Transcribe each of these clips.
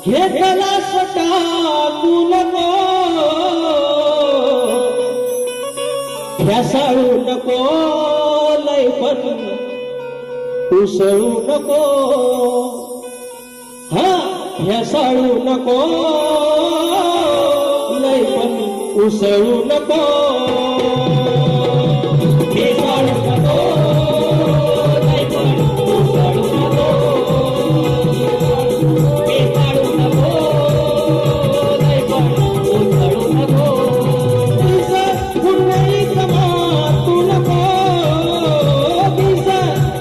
घेतला टाकू नको, ढ्यासाळू नको, लय पण उसळू नको, हा ढ्यासाळू नको, लय पण उसळू नको, ढेसाळू नको, लय पण उसळू नको, ढेसाळू नको, लय पण उसळू नको, दिस पुन्हाईच मातू नको, दिस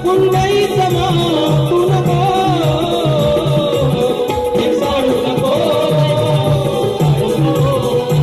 पुन्हाईच मातू नको, ढेसाळू नको, लय पण उसळू नको,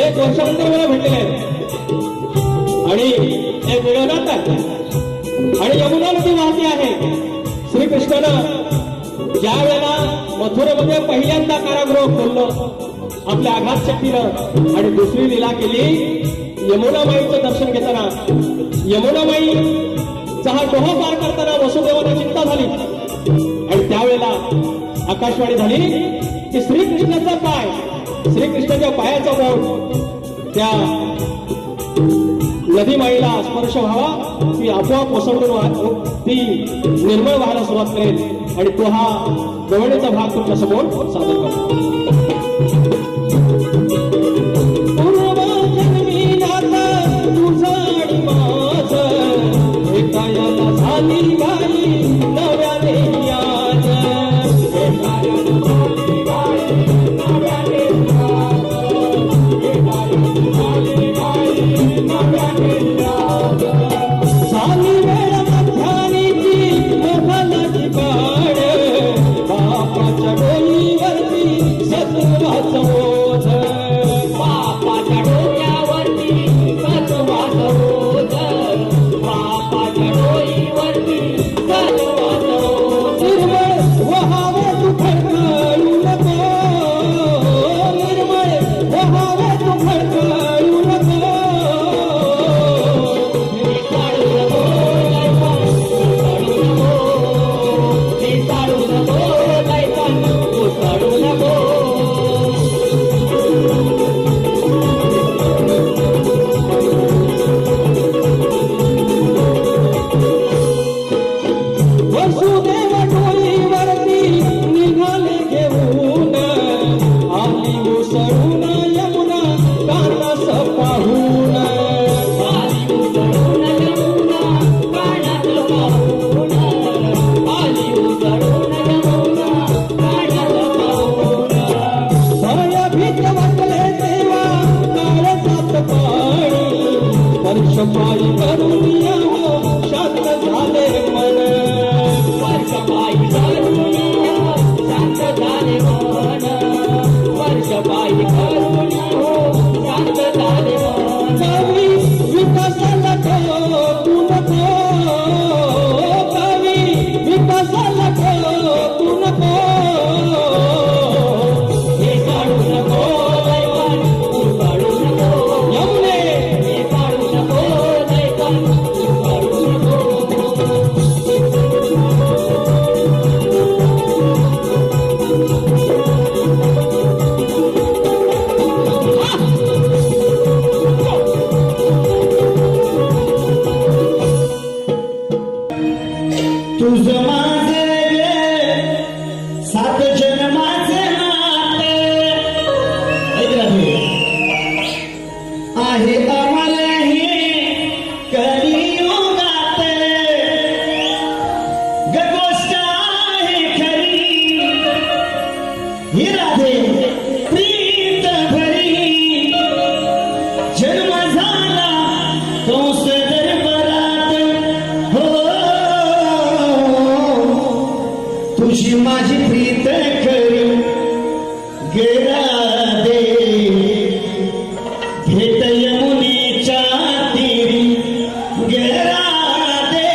एक वर्षानंतर मला भेटले आणि एक व्हिडिओ टाकतात आणि यमुना नदी वाहती आहे. श्रीकृष्णानं ज्या वेळेला मथुरेमध्ये पहिल्यांदा कारागृह खोललं आपल्या आघात शक्तीनं आणि दुसरी लीला केली यमुनामाईचं दर्शन घेताना. यमुनामाईचा हा डोह पार करताना वसुदेवाला चिंता झाली आणि त्यावेळेला आकाशवाणी झाली की श्रीकृष्णाचा पाय, श्रीकृष्णाच्या पायाचा बोट त्या नदी माईला स्पर्श व्हावा, ती आपोआप ओसंडून ती निर्मळ व्हायला सुरुवात करेल आणि तो हा गवळणीचा भाग तुमच्या समोर सादर करतो. झाली गाई नव्याने याद, झाली वेळ मध्यानीची मोहनाची काढ, बापाच्या डोईवरती सत्वाचं ओझ, बापाच्या डोक्यावरती सत्वाचं ओझ, बापाच्या डोईवरती सत्वाचं ओझ, निर्मळ वहावे तू खळखळू नको, निर्मळ वहावे तू खळखळू नको, वसुदेव डोईवरती निघाले घेऊन, आली उसळून यमुना कानास पाहून, आली उसळून यमुना कानास पाहून, आली उसळून यमुना कानास पाहून, भयभीत वाटले तेव्हा काळजात पाणी, स्पर्श पायी करून यावं शांत झाले मन, वर्षपायी करून शांत झाले मन, वर्षपायी करून शांत झाले मन, कवी विकासाला तू नको, कवी विकासाला तू नको, हे काढू नको, लय पण उकाडू नको, यमुने हे काढू नको, लय पण उकाडू नको. तुझं माझे सात जन्माचे नाते आहे अमर हे कलियुगात, गोष्ट आहे खरी ही राधे प्रीत भरी, जन्म झाला कंस दरबारात हो. माझी प्रीत खरी गेला दे भेट यमुनेच्या तीरी गेला दे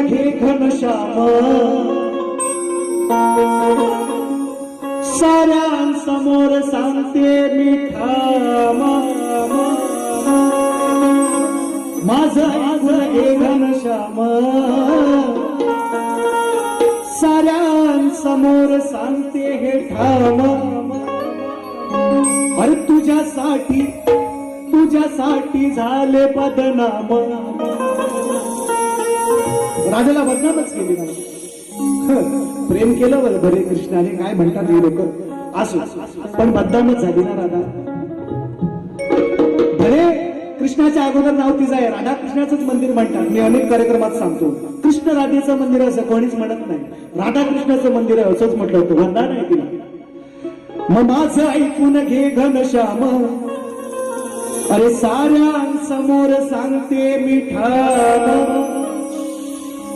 घे घनश्याम साऱ्यांसमोर सांगते मी ठाम माझं ऐकून घे घनश्याम साऱ्यांसमोर सांगते हे ठाम अरे तुझ्यासाठी झाले बदनाम राजाला बदनामच केली ना प्रेम केलं बरं बरे कृष्णाने काय म्हणतात हे लोक असो पण बदनामच झाली ना राधा बरे कृष्णाच्या अगोदर नाव तिचं आहे राधा कृष्णाचंच मंदिर म्हणतात मी अनेक कार्यक्रमात सांगतो कृष्ण राधेचं मंदिर असं कोणीच म्हणत नाही राधा कृष्णाचं मंदिर आहे असंच म्हटलं होतं म्हणणार नाही तिला मग माझं ऐकून घे घनश्याम अरे साऱ्यांसमोर सांगते मी ठाम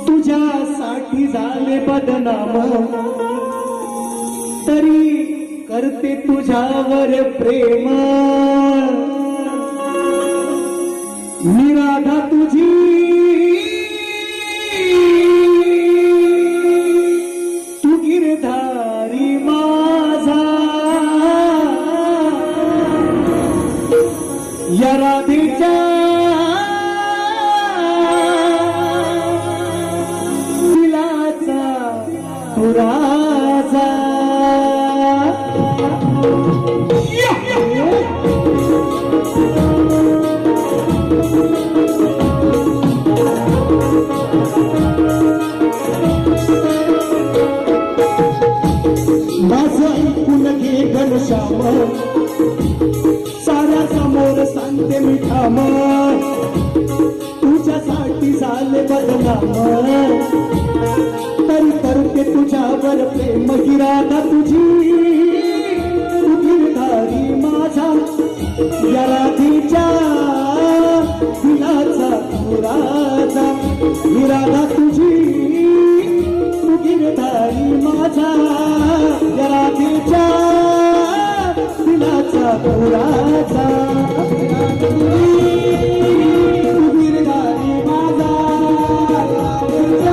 तुझ्यासाठी झाले बदनाम तरी करते तुझ्यावर प्रेम मी राधा तुझी तू गिरधारी माझा या राधेच्या दिलाचा तू राजा माझं ऐकून घे घनश्याम साऱ्या समोर सांगते मी ठाम तुझ्यासाठी झाले बदनाम तरी करते तुझ्यावर प्रेम ही राधा तुझी तू गिरधारी माझा या राधेच्या दिलाचा तू राजा ही राधा तुझी तू गिरधारी माझा या राधेच्या दिलाचा तू राजा तू गिरधारी माझा या राधेच्या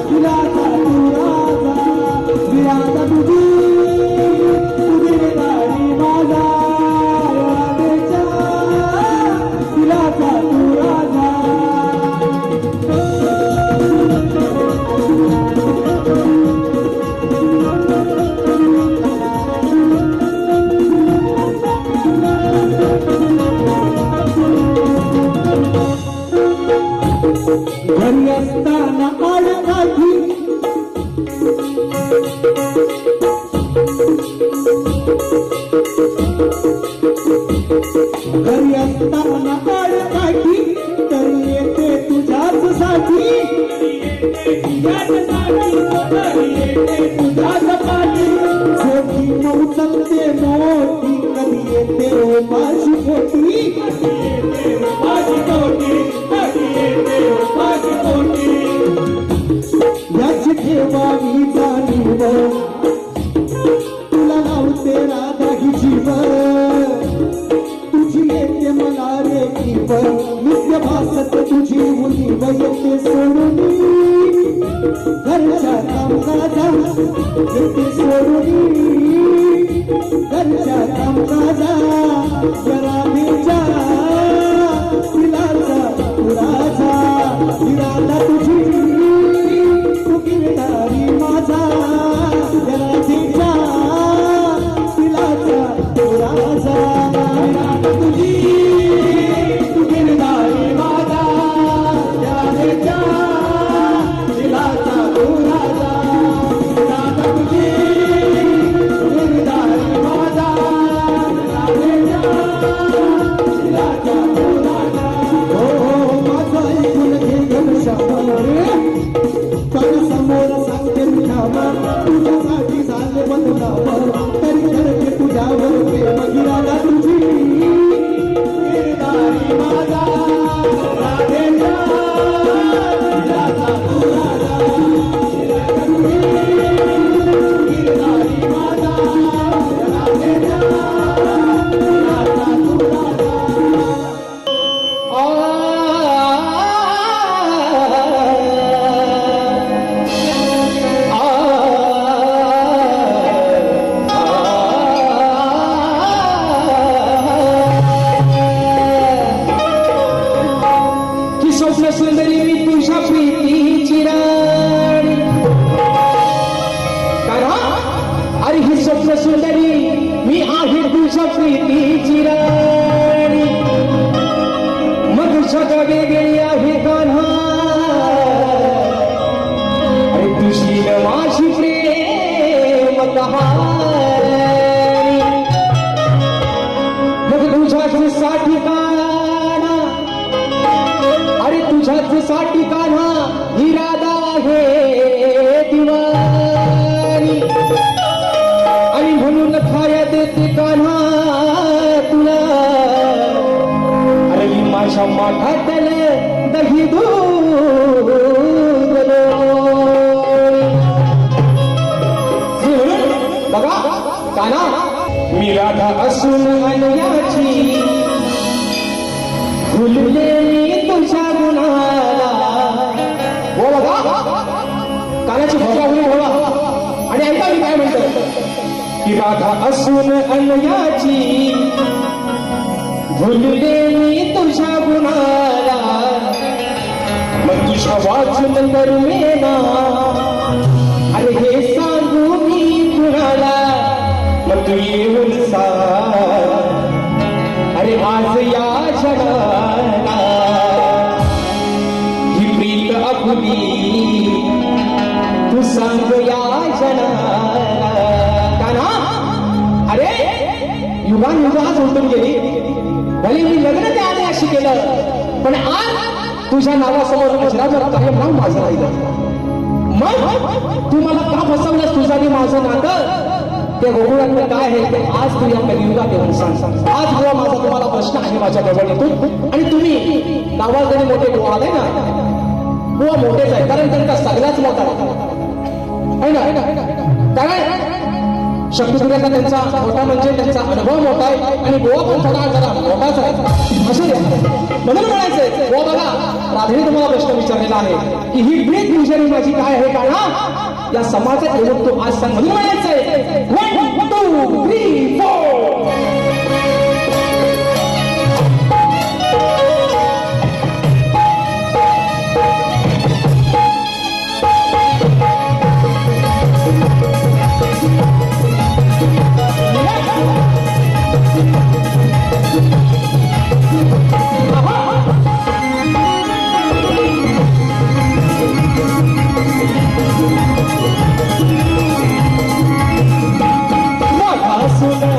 दिलाचा तू राजा ही राधा तुझी तू गिरधारी माझा या राधेच्या दिलाचा तू राजा घरी असताना आडकाठी घरी असताना आडकाठी तरी येते तुझ्याच साठी तुझ्याच पाठी छोटी नवचकते मोठी कधी येते माझी पोटी याची ठेवावी जाणीव तुला लावते राधा ही जीव तुझी येते मला रे किव नित्य भासत तुझी उणीव येते सोडून घरच्या कामकाजा येते सोडून घरच्या कामकाजा या राधेच्या दिलाचा तू राजा ही राधा तुझी तू गिरधारी माझा या राधेच्या दिलाचा तू राजा ही राधा तुझी तू गिरधारी माझा या राधेच्या दिलाचा तू राजा ही राधा तुझी माझ्या प्रीतीची राणी मग जग वेगळी आहे कान्हा अरे तुझी न माझी प्रेम कहाणी मग तुझ्याच साठी कान्हा अरे तुझ्याच साठी कान्हा ही राधा आहे दिवाणी आणि म्हणून खाया देते कान्हा तुला अरे ही माझ्या माठातलं दही दूध बघा कान्हा मी राधा असून अन्याची भुलले मी तुझ्या गुणाला हो बघा कानाची भोगा होईल भोगा आणि ऐका मी काय म्हणतो की राधा असून अन्याची भुलले मी तुझ्या गुणाला मग तुझ्या वाचून करुणेना अरे हे सांगू मी कुणाला मग तू येऊन सांग अरे आज या जगाला ही प्रीत अपुली तू सांग या जनाला कान्हा अरे युगान युगात उलटून गेली भले मी लग्न त्या आधी अशी केलं पण आज तुझ्या नावासमोर अजरामर कायम नाव माझं राहिलं मग तू मला का फसवलंस तुझं आणि माझं नातं ते गोकुळातलं काय आहे ते आज तू या कलियुगात येऊन सांग आज हवा माझा तुम्हाला प्रश्न आहे माझ्या जवळ येतो आणि तुम्ही नावाजणे मोठे बुवा आले ना बुवा मोठेच आहे कारण त्यांचा सगळ्याच मोठा आहे ना कारण शक्तिपुराचा त्यांचा मोठा म्हणजे त्यांचा अनुभव मोठा आहे आणि बुवा पण थोडा जरा मोठाच आहे असं म्हणून म्हणायचंय बुवा बघा राधेने तुम्हाला प्रश्न विचारलेला आहे की ही ब्रीथ इंजरी माझी काय आहे का ना या समाजात येऊन तू आज सांग म्हणून म्हणायचंय 1 2 3 4 माझा सुना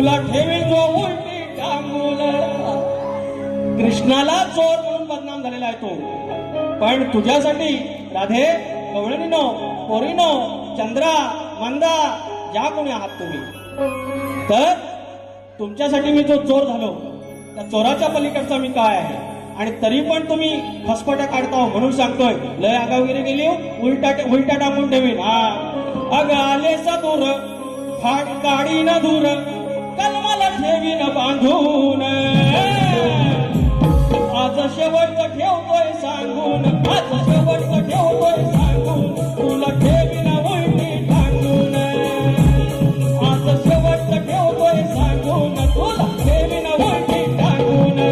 तुला ठेवी जो उलटी टांगून. कृष्णाला चोर म्हणून बदनाम झालेला आहे तो, पण तुझ्यासाठी राधे, गवळणीनो, पोरीनो, चंद्रा, मंदा, ज्या कोणी आहात तुम्ही, तर तुमच्यासाठी मी जो चोर झालो, त्या चोराच्या पलीकडचा मी काय आहे, आणि तरी पण तुम्ही फसफटा काढता म्हणून सांगतोय. लय आगावगिरी गेली, उलटा टांगून ठेवीन. हा अग आले दूर फाट काढी न दूर, कलमाला ठेवीन बांधून. आज शेवटचं ठेवतोय सांगून, आज शेवटचं ठेवतोय सांगून, तुला ठेवीन उलटी टांगून. आज शेवटचं ठेवतोय सांगून, तुला ठेवीन उलटी टांगून.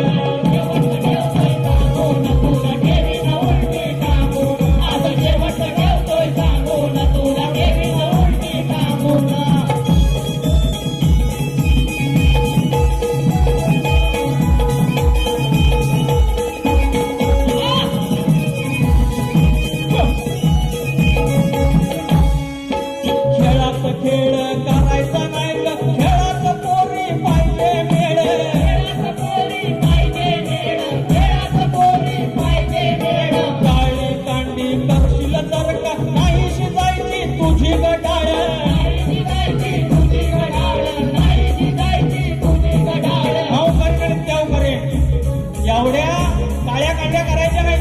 एवढ्या काळ्या कांड्या करायच्या नाही.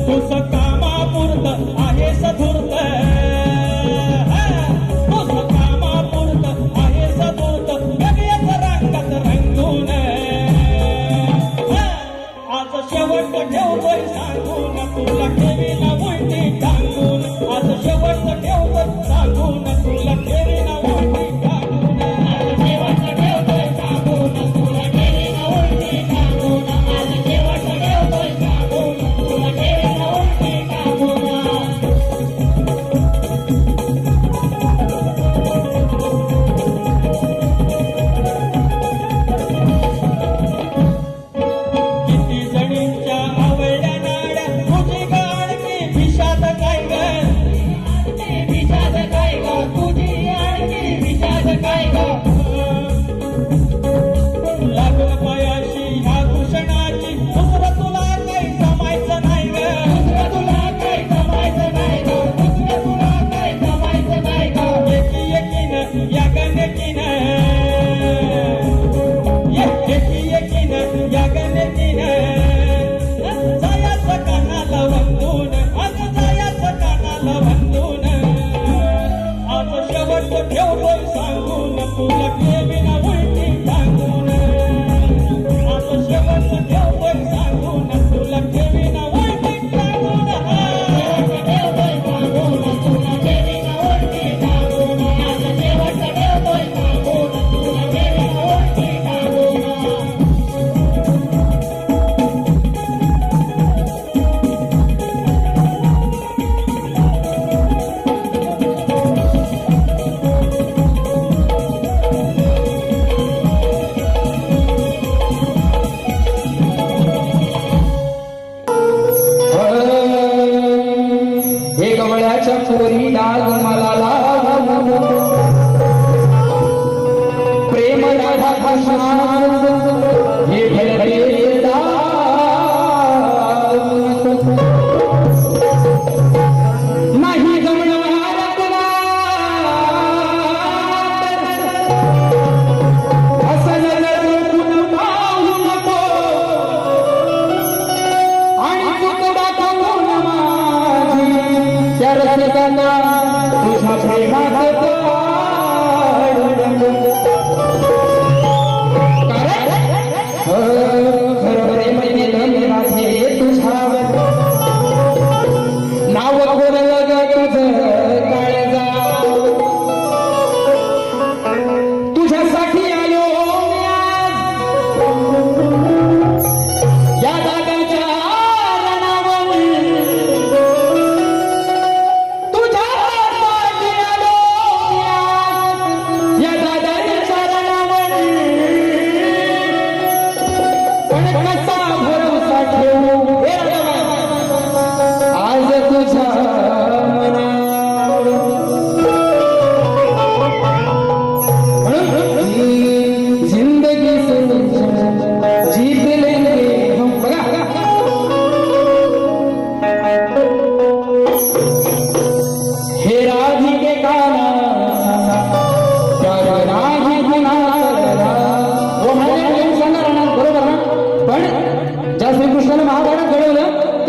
तुझ कामापुरत आहे सधूर्त, तुझ कामापुरत आहे सधूर्त, वेगळ्याच रंगात रंगून. आज शेवट ठेवतोय सांगून, तुला ठेवीन उलटी टांगून. आज शेवट ठेवतोय सांगून, तुला ठेवीन उलटी टांगून. आज शेवट ठेवतोय सांगून, तुला ठेवीन उलटी टांगून. आज शेवट ठेवतोय सांगून, तुला ठेवीन उलटी टांगून. किती जणींच्या आवडल्या नाड्या, तुझी गाडगी विषाद काय ग, विषाद काय ग, तुझी आणखी विषाद काय ग. लागल पायाशी ह्या भूषणाची, दुसरं तुला काही जमायचं नाही ग, दुसरं तुला काही जमायचं नाही ग, दुसरं तुला काही जमायचं नाही ग. एकी एकीनं या गणकीनं, एकी एकीनं या गणकीनं, जायाचं कानाला वंदून, आज जायाचं कानाला वंदून. आज शेवट ठेवतोय सांगून, तुला ठेवीन उलटी टांगून. आज शेवट ठेवतोय सांगून, तुला ठेवीन उलटी टांगून. ठेवतोय सांगून, तुला ठेवीन उलटी टांगून. आज शेवट ठेवतोय सांगून, तुला ठेवीन उलटी टांगून. हे गवळ्याच्या पोरी डाग मला लावून, प्रेम राधा कृष्णा हे भरले नाही गवळ्याला तुला असं नरकून पाहू नको, आणि तुकडा करून माझी त्या रसिकांना तुझ्या प्रेमात पाडून. खरोखरे मैने धन राधे तुझ्यावर, नाव कोरलं ग तुझं काळजा, तुझ्यासाठी आलो मी आज या दादाच्या रणावर. तुझ्यासाठी आलो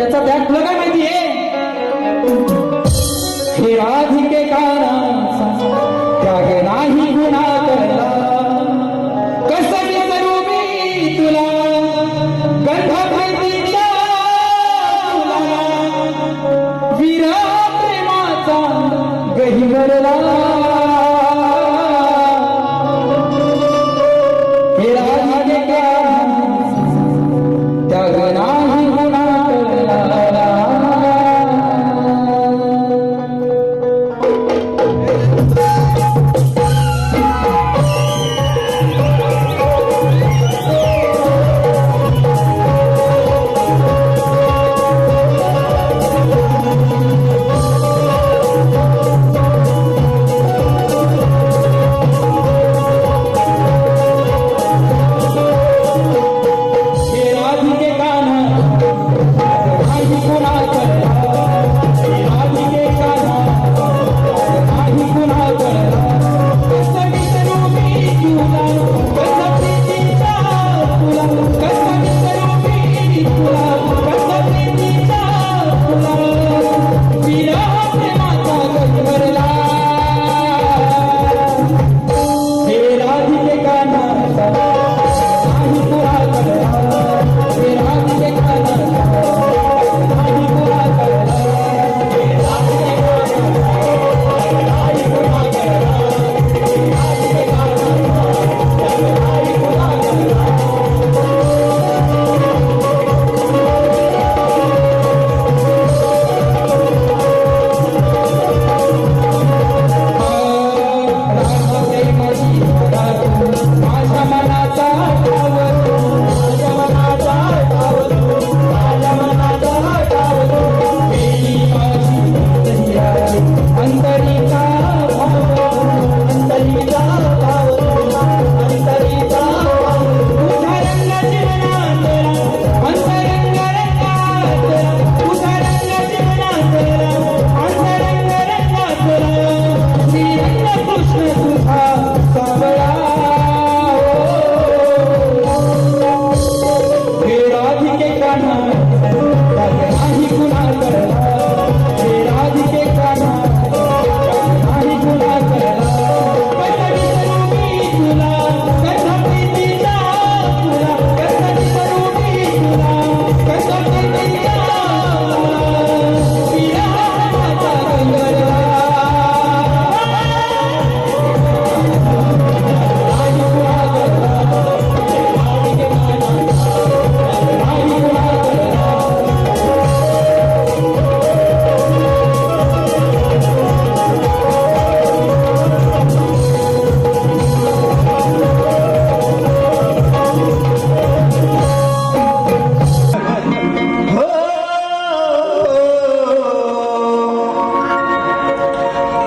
त्याचा त्याग तुला काय माहितीये? हे राधिके कानाचा त्याग नाही गुन्हा करला, कसं विसरू मी तुला गंधाभ्रतीच्या तुला, विरह प्रेमाचा गहिवरला. हे राधिके कानाचा त्याग नाही गुन्हा करला.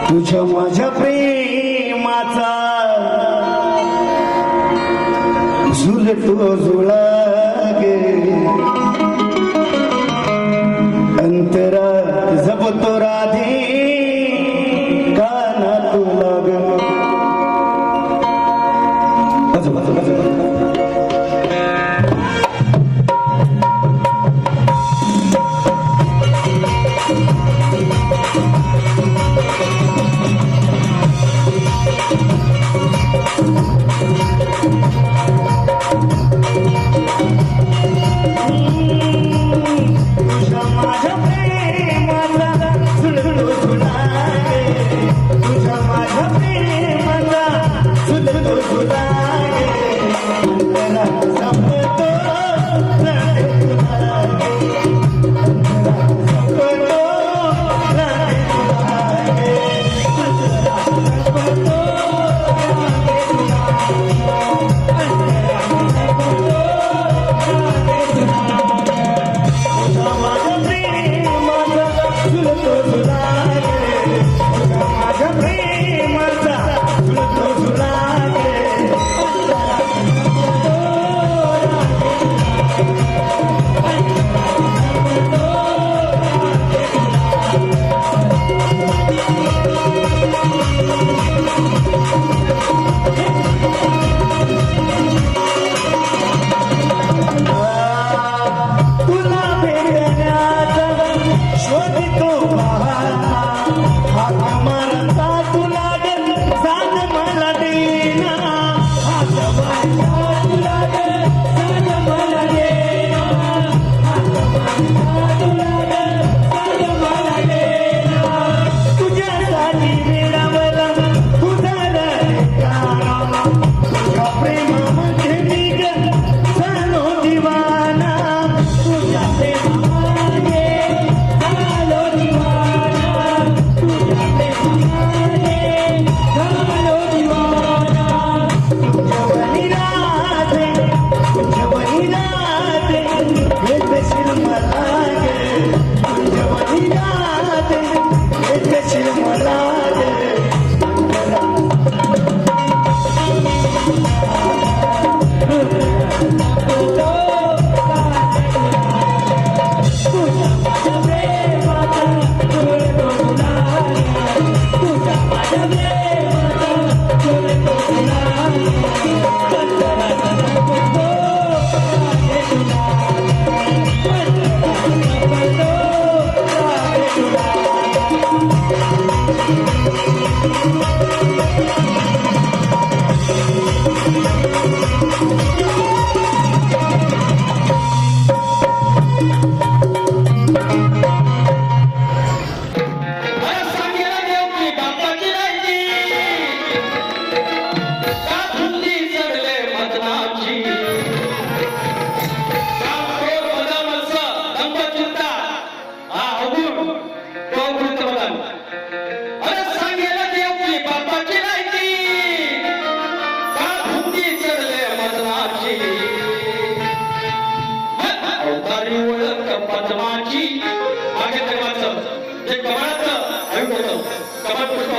तुझ्या माझ्या प्रेमाचा झुलतो झुळा गे, अंतरात जपतो राधे काना तुला ग.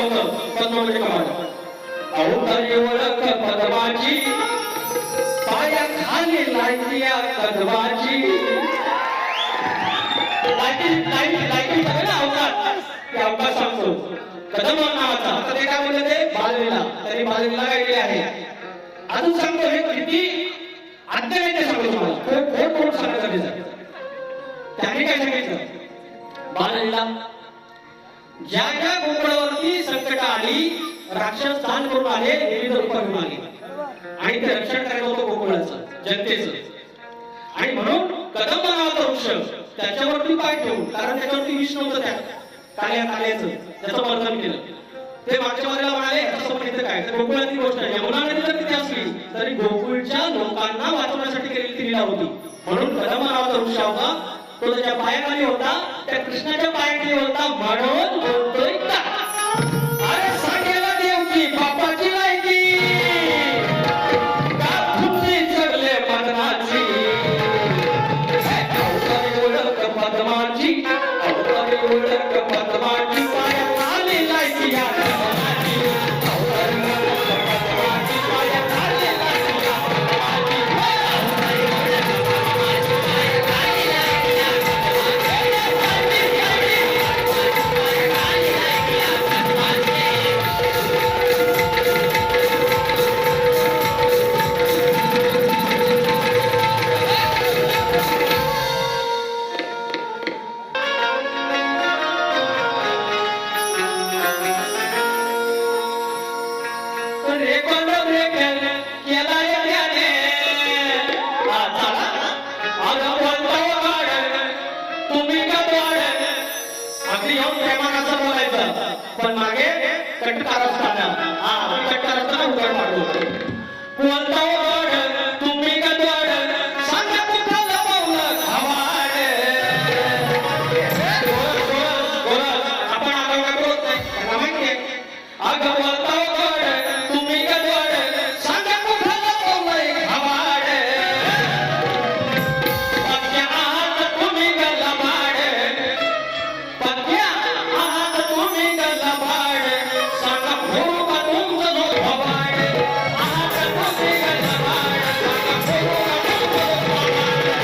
होतं पद्म म्हणजे कमाल. अवतारी ओळख पद्माची, पायाखाली लायकी या कदमाची. लायकी ना अवतार, ते अवतार सांगतो कदम नावाचा. आता ते काय म्हणलं ते बाललीला, तरी बाललीला गायली आहे. अजून सांगतो हे किती अध्ययन ते सांगतो तुम्हाला, कोण सांगायचं त्याचं. त्यांनी काय सांगितलं, बाललीला ज्या ज्या गोकुळावरती संकट आली, राक्षस दान करून आले, विविध रूप घेऊन आले आणि ते रक्षण करायचं होतं गोकुळाचं, जनतेचं. आणि म्हणून कदंब नावाचा वृक्ष त्याच्यावरती पाय ठेवून, कारण त्याच्यावरती विष नव्हतं, त्या काल्याचं त्याचं वर्धन केलं. ते मागच्या वारीला म्हणाले असं पण इथं काय, तर गोकुळातली गोष्ट आहे. यमुना नदी जर तिथे असली तरी गोकुळच्या लोकांना वाचवण्यासाठी केलेली ती लीला होती. म्हणून कदंब नावाचा वृक्ष होता, तो त्याच्या पायाखाली होता, त्या कृष्णाच्या पायाखाली होता. म्हणून बोलतोय का, अरे सांगेला देवकी बापाची लायकी, का तुमची जगले मदनाची. अवतारी ओळख पद्माची, अवतारी ओळख पद्माची, पायाखाली लायकी या कदमाची. अवतारी ओळख पद्माची, पायाखाली लायकी या कदमाची. पण मागे कटकार असताना, कटकार असताना उघड मारतो. कोणता ओढ तुम्ही का द्वाड, सांगा कुठाला पावलं घावाड. आपण आता काय बोलत नाही, त्यांना माहिती आहे. अगं बोलता ओढ तुम्ही का द्वाड, सांगा कुठाला पावलं घावाड. पत्या आहात तुम्ही का लबाड, पत्या आहात तुम्ही का लबाड. सांगा फोडू का तुमचं जो भवाड, आहात तुम्ही का लबाड. सांगा फोडू का तुमचं जो भवाड,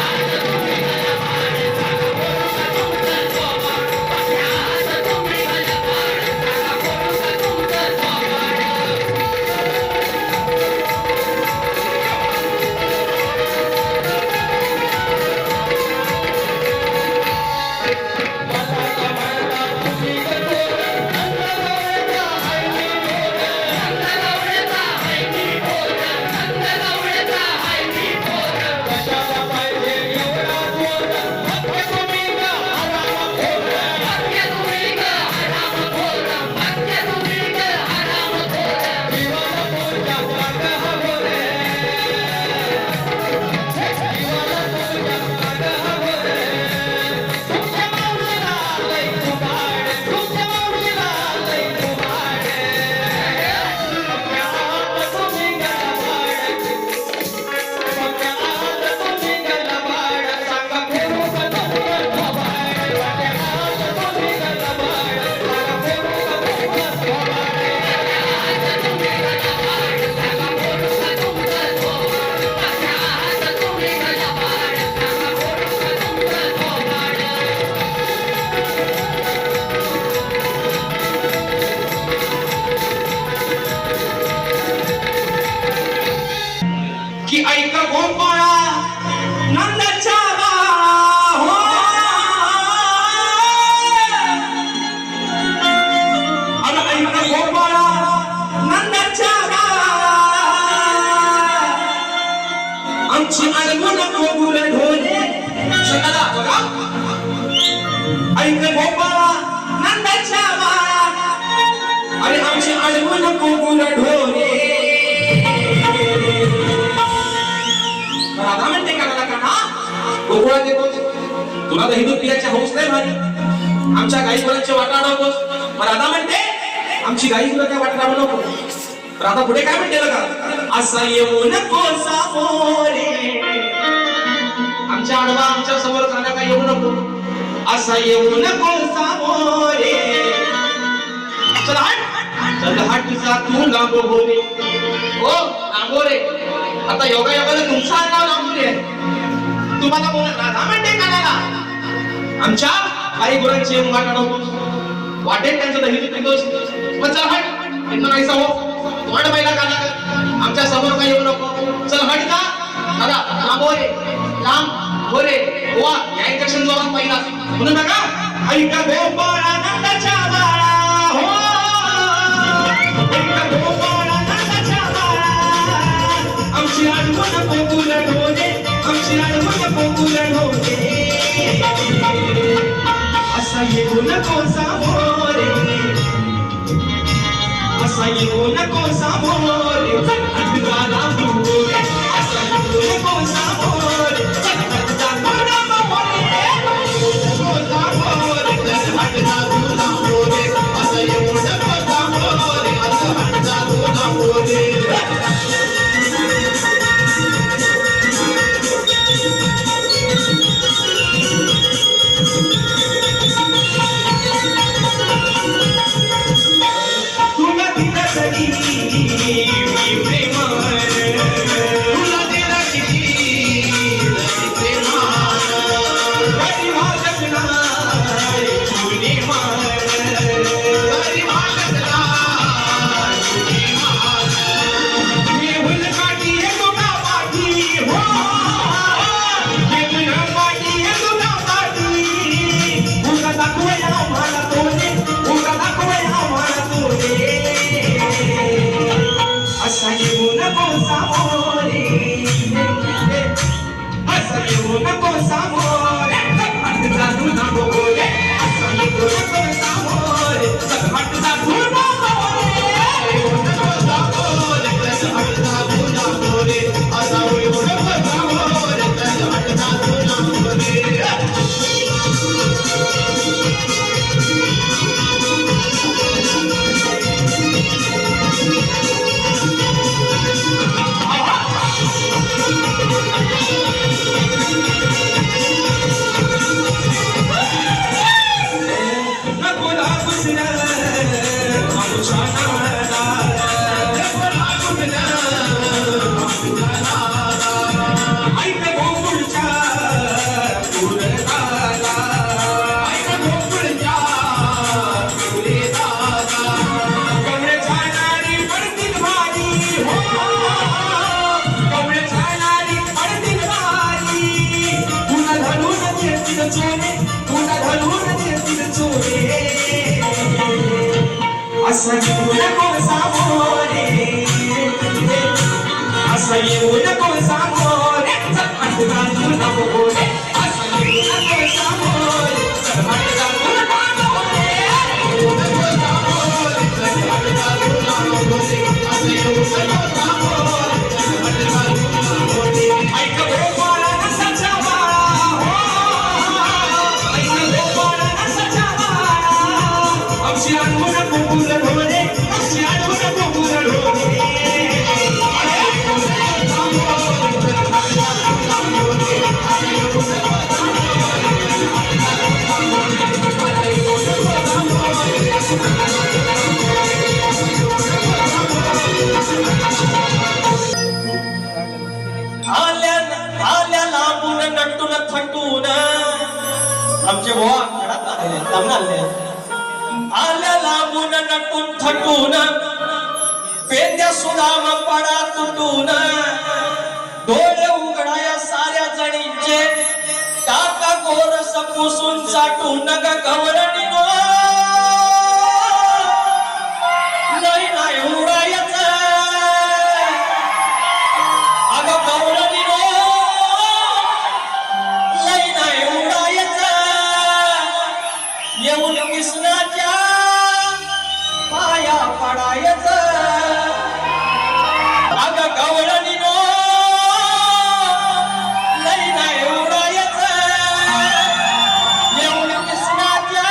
आहात तुम्ही का लबाड. सांगा फोडू का तुमचं जो भवाड, पत्या आहात तुम्ही का लबाड. सांगा फोडू का तुमचं जो भवाड. की ऐक गोपाळा नंदाच्या हो, अरे ऐक गोपाळा नंदाच्या आमची अडवण गोकुळ ढोले. शकाला बघा, ऐक गोपाळा नंदाच्या अरे आमची अडवण गोकुळ ढोले. राधा म्हणते का गोकुळात येतोच, तुला तर हिंदू प्रियाची हौस नाही भारी, आमच्या गाई गुरांची वाटा अडवतोस. मग राधा म्हणते आमची गाई गुरं काय वाटा नको. राधा पुढे काय म्हणते बघा, असा येऊ नको सामोरे, आमच्या आडवा आमच्या समोर जाण्या काय येऊ नको. असा येऊ नको सामोरे, चल हट तुझा तू लांबो हो रे ओ लांबो रे आता योगायोगाला तुमचा नाव लांबो रे तुम्हाला बोला राधा म्हणते कानाला आमच्या काही गुरांची मुंगा काढवतो वाटेल त्यांचं दही पितोस पण चल हट इथं नाहीसा हो तोंड पहिला काना आमच्या समोर काही येऊ नको चल हट का दादा लांबो रे लांब हो रे वा या इंजेक्शन जोरात पहिला म्हणून नका ऐका गोपाळा नंदाच्या बाळा हो ऐका गोपाळा नंदाच्या बाळा आमची आठवण कोकुल ढोले आमची आठवण कोकुल ढोले असा येऊ नको सामोरे असा येऊ नको सामोरे अटगाला मोरे असा येऊ नको सामोरे अटगाला मोरे नको सामोरे अटगाला मोरे असा येऊ नको सामोरे अटगाला मोरे असा येऊ नको सामोरे असा येऊ नको सामोरे अटका तू नको बोले असा येऊ नको सामोरे अटका तू नको बोले येऊ नको सामोरे अटका तू नको बोले असा येऊ नको सामोरे अटका तू नको बोले ऐक गोपाळा नसाच्या बाळा हो ऐक गोपाळा नसाच्या बाळा आमची आठवण कोकुल ढोले आमची आठवण कोकुल ढोले आल्या लांबून नटून थटून आमचे बुवा घरात आले थांबून आले आल्या लांबून नटून थटून पेंद्या सुदाम पडा तुटून डोळे उघडाया साऱ्या जणींचे टाका गोरस पुसून चाटून ग गवळणी लई नाही उडायच अग गवळणी लई नाही उडायच येऊन कृष्णाच्या पाया पडायच अग गवळणी लई नाही उडायच येऊन कृष्णाच्या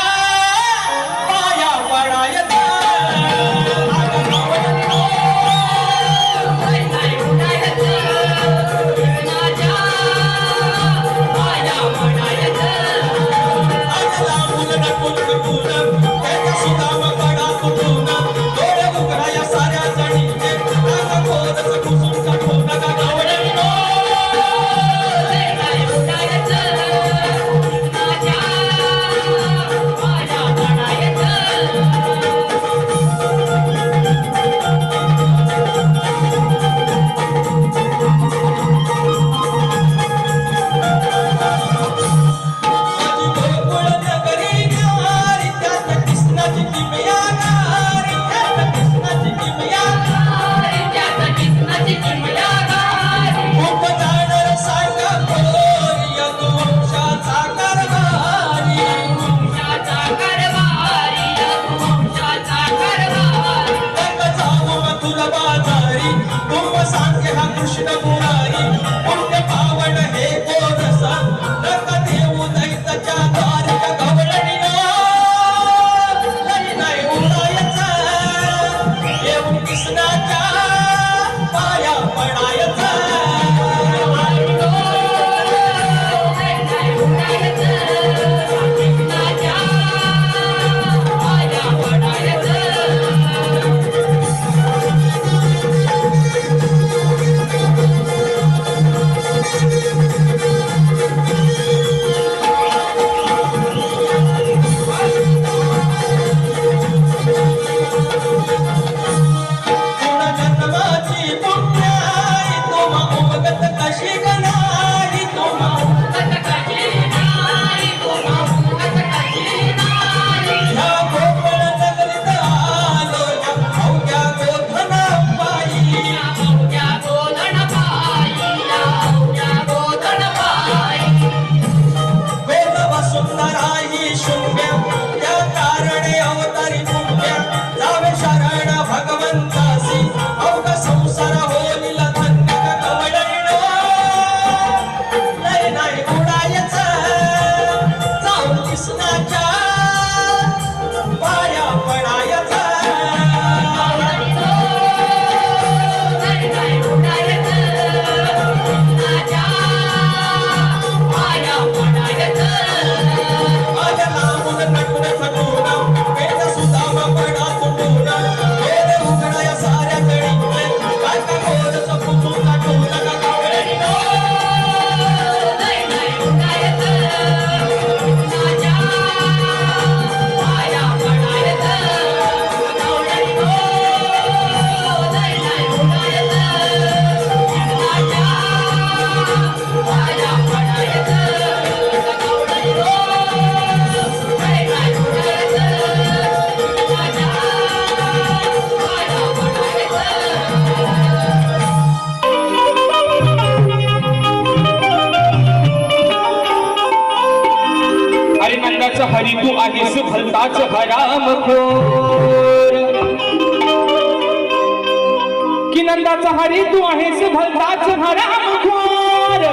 बाजारी तुम सांगे हा कृष्ण मुरारी पुण्य पावन हे गोरस नका देऊ दैताच्या द्वारक गवळणीनं लई नाही उडायचं येऊन कृष्णाच्या पाया पडायचं जन्माची पुण्याई तुम्हा उमगत कशी गणाई तुम्हा ह्या गोकुळ नगरीत आलो या अवघ्या गोधना पायी वेद वसुंधराही शून्य त्या कारणे अवतारी पुण्या जावे शरण भगवंतासी अवघ संसार होईल धन्य कवळणीनो लय नाही उडायचं जाऊन कृष्णाच्या पाया पडायचं माझ्या लांबून नटून थटून वेद सुदामा पडा तुटून वेद उघडाया साऱ्या तळी काय का गोरच पुसून काढून नका कावळणीनो अरे नंदाचं हरी तू आहेस भलताच हरामखोर की नंदाचा हरी तू आहेस भलताच हरामखोर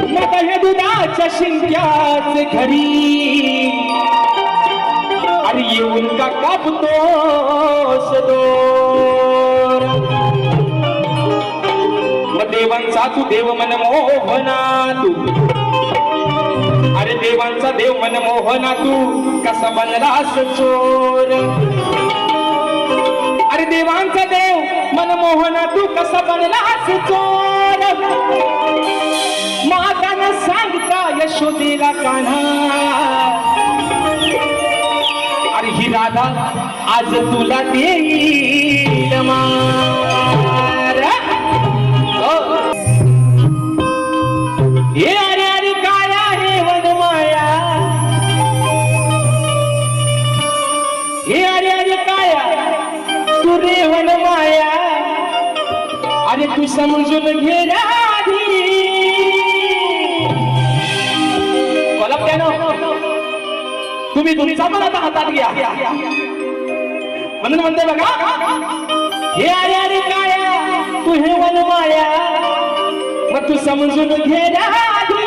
मग हे दुधाच्या शिंक्याचे घरी अरे येऊन का कापतोस दोर मग देवांचा तू देव मनमोहना तू अरे देवांचा देव मनमोहना तू कसा बनलास चोर अरे देवांचा देव मनमोहना तू कसा बनलास चोर मातानं सांगता यशोदेला कान्हा अरे ही राधा आज तुला देईल मार हे अरे अरे काय आहे वनमाया हे अरे अरे काय तू रे वनमाया अरे तू समजून घे राधी बोला प्यानो तुम्ही तुमचा पण आता हातात घ्या म्हणून म्हणते बघा हे अरे अरे काय तू हे वनमाया मग तू समजून घे राधी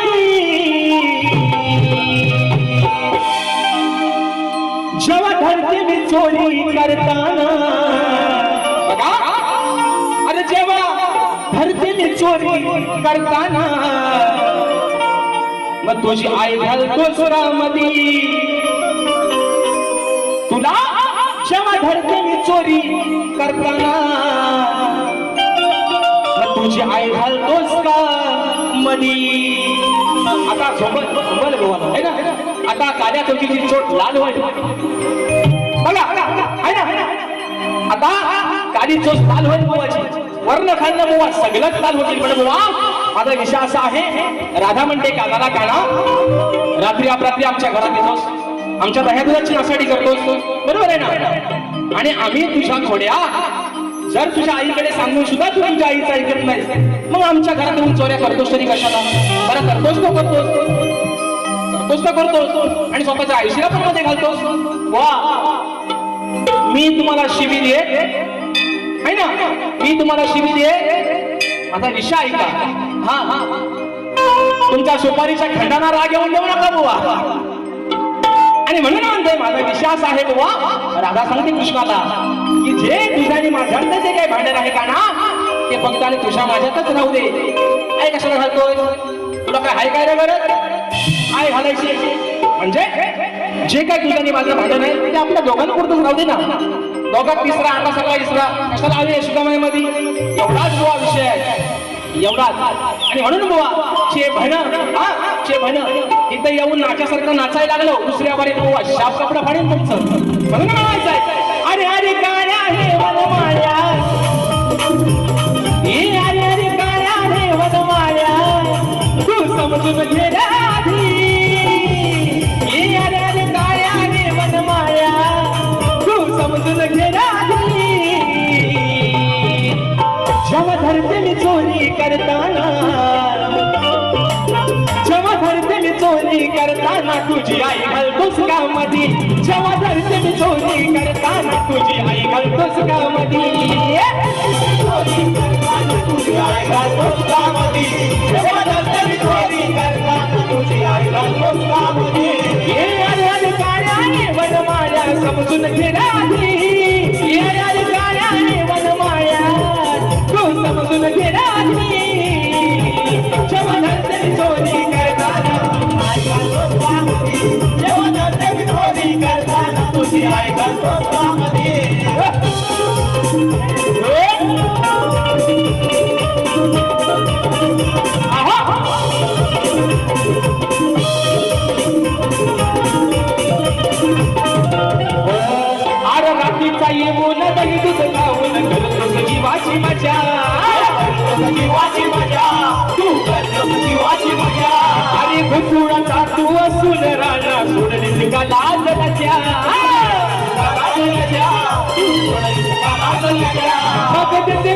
जेव्हा धरते मी चोरी करताना बघा अरे जेव्हा धरते मी चोरी करताना मग तुझी आई घालतो सुरामधी तुला जेव्हा धरते मी चोरी करताना मग तुझी आई घालतोस का मधी आता झोपल आहे ना आता काल्या चौकीची चोट लाल होईल बघा आहे ना आता काली चोच लाल होईल बुवाची वर्ण खाल्लं बुवा सगळंच लाल होतील पण बुवा माझा विषय असा आहे राधा म्हणते कानाला काना रात्री अपरात्री आमच्या घरात येतोस आमच्या दह्या दुधाची नासाडी करतोस बरोबर आहे ना आणि आम्ही तुझ्या खोड्या जर तुझ्या आईकडे सांगून सुद्धा तू तुझ्या आईचं ऐकत नाही मग आमच्या घरात येऊन चोऱ्या करतोस तरी कशाला बरं करतोस तो करतोस आणि स्वतःच्या आयुष्याला पण मध्ये घालतोस वा मी तुम्हाला शिवी दे मी तुम्हाला शिवी दे माझा विषय ऐका. हा तुमच्या सुपारीच्या खंडाना राग येऊन देऊ नका बुवा. आणि म्हणून म्हणतोय माझा विषय असा आहे बुवा, राधा सांगते कृष्णाला की जे तुझ्या आणि माझ्यातलं जे काही भांडण आहे का ना ते फक्त आणि तुझ्या माझ्यातच राहू दे. काय कशाला घालतोय, तुला काय हाय काय रे गरज आय घालायची? म्हणजे जे काही तुझ्या आणि माझं भांडण आहे ते आपल्या दोघांपुरतच राहू दे ना. दोघात तिसरा आता सगळा इसरा कशाला आले सुदामाईमध्ये? एवढाच बुवा विषय आहे, एवढाच. आणि म्हणून बुवा चे भण इथं येऊन नाच्यासारखं नाचायला लागलो दुसऱ्या बारीत बुवा शाप कपडा फाडीन तुमचं. म्हणून म्हणायचंय अरे अरे काळ्या हे वनमाळ्या, अरे अरे काळ्या हे वनमाळ्या तू समजून घे राधी. अरे अरे काळ्या हे वनमाळ्या तू समजून घे राधी. जेव्हा धरते मी चोरी करताना, जेव्हा धरते मी चोरी करताना तुझी आई घालतोस का मधी. जेव्हा धरते मी चोरी करताना तुझी आई घालतोस का मधी. चोरी करताना तुझी आई घालतोस का मधी. जेव्हा धरते मी चोरी करताना तुझी आई घालतोस का मधी. अरे अरे काळ्या वनमाळ्या समजून घे राधी. अरे काळ्या वनमाळ्या तू समजून घे राधी. जेव्हा धरते मी चोरी करताना आई घालतोस का मधी. जेव्हा धरते मी चोरी करताना तुझी आई घालतोस का मधी. अरे रात्रीचा येऊन दही दूध खाऊन करतोस जीवाची मजा. जीवाची मजा तू करतोस जीवाची मजा. अरे भुकुळाचा तू असून राणा सोडलीस का लाज लज्जा.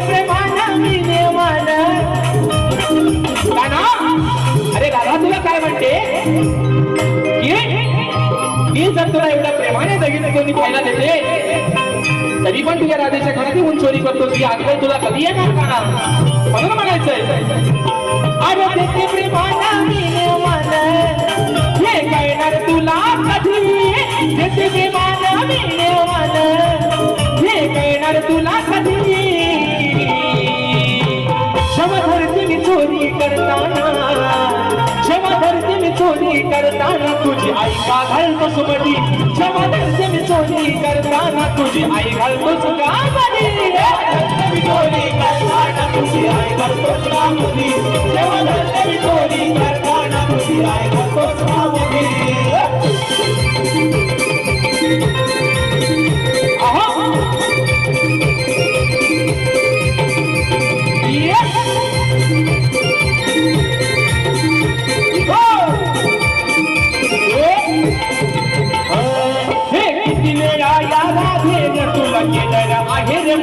प्रेमाना मी देवान. अरे दादा तुला काय म्हणते मी जर तुला एवढ्या प्रेमाने दगीने कोणी खायला देते तरी पण तुझ्या राधेच्या घरात येऊन चोरी करतो की आजकाल तुला कधी येणार का? म्हणून म्हणायचंय अरे देते प्रेमाना मी देवान हे कळणार तुला कधी. देते प्रेमाना मी देवान हे कळणार तुला कधी. क्षमा धरते मी चोरी करताना, क्षमा धरते मी चोरी करताना तुझी आई का घालतोस मधी. क्षमा धरते मी चोरी करताना तुझी आई घालतोस का मधी. मी चोरी करताना तुझी आई घालतोस का मधी. क्षमा धरते मी चोरी करताना तुझी आई घालतोस का मधी. तुला केलं आहे रे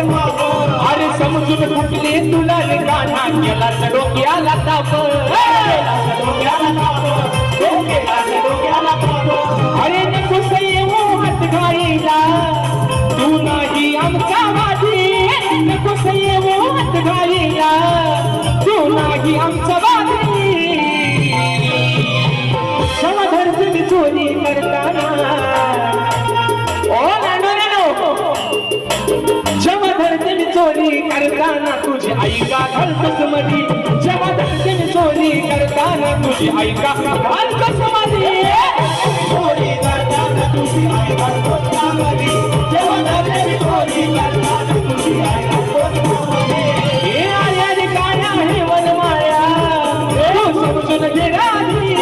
माफ. अरे समजून कुठले तुला रे गाणा केला डोक्याला ताप. अरे नको येऊ हात घाईला तू नाही आमचा वादी. नको येऊ हात घाईला तू नाही आमचा वादी. क्षमा धरते मी चोरी करताना ओ नानो क्षमा धरते मी चोरी करताना तुझी आई का घालतोस मधी. क्षमा धरते मी चोरी करताना तुझी आई का घालतोस मधी. चोरी करताना तुझी आई घालतोस का मधी. क्षमा धरते मी चोरी करताना तुझी आई घालतोस का मधी. हे आल्या रे काळ्या हे वनमाळ्या तू समजून घे राधी.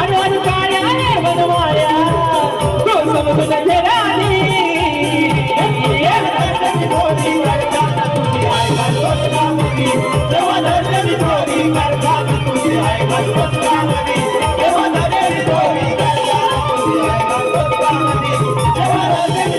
अरे काळ्या रे वनमाळ्या तू समजून घे राधी. चोरी करताना तुझी आई घालतोस का मधी. जेव्हा धरते मी चोरी करताना तुझी आई घालतोस का मधी. जेव्हा धरते मी चोरी करताना तुझी आई घालतोस का मधी. जेव्हा धरते मी